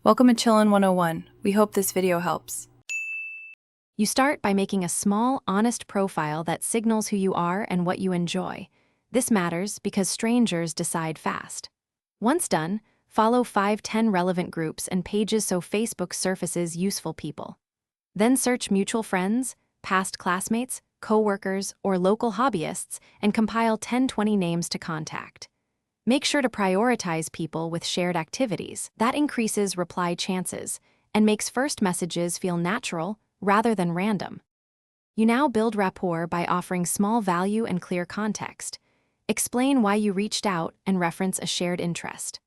Welcome to Chillin' 101. We hope this video helps. You start by making a small, honest profile that signals who you are and what you enjoy. This matters because strangers decide fast. Once done, follow 5-10 relevant groups and pages so Facebook surfaces useful people. Then search mutual friends, past classmates, co-workers, or local hobbyists and compile 10-20 names to contact. Make sure to prioritize people with shared activities. That increases reply chances and makes first messages feel natural rather than random. You now build rapport by offering small value and clear context. Explain why you reached out and reference a shared interest.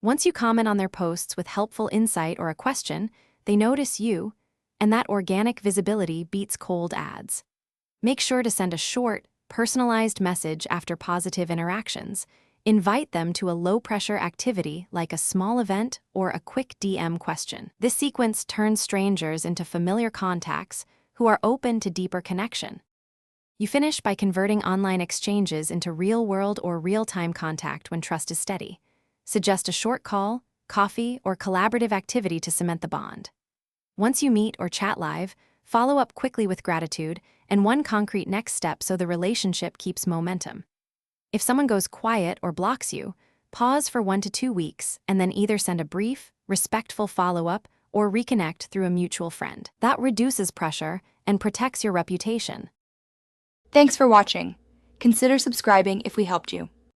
Once you comment on their posts with helpful insight or a question, they notice you, and that organic visibility beats cold ads. Make sure to send a short, personalized message after positive interactions. Invite them to a low-pressure activity like a small event or a quick DM question. This sequence turns strangers into familiar contacts who are open to deeper connection. You finish by converting online exchanges into real-world or real-time contact when trust is steady. Suggest a short call, coffee, or collaborative activity to cement the bond. Once you meet or chat live, follow up quickly with gratitude and one concrete next step so the relationship keeps momentum. If someone goes quiet or blocks you, pause for 1 to 2 weeks and then either send a brief, respectful follow-up or reconnect through a mutual friend. That reduces pressure and protects your reputation. Thanks for watching. Consider subscribing if we helped you.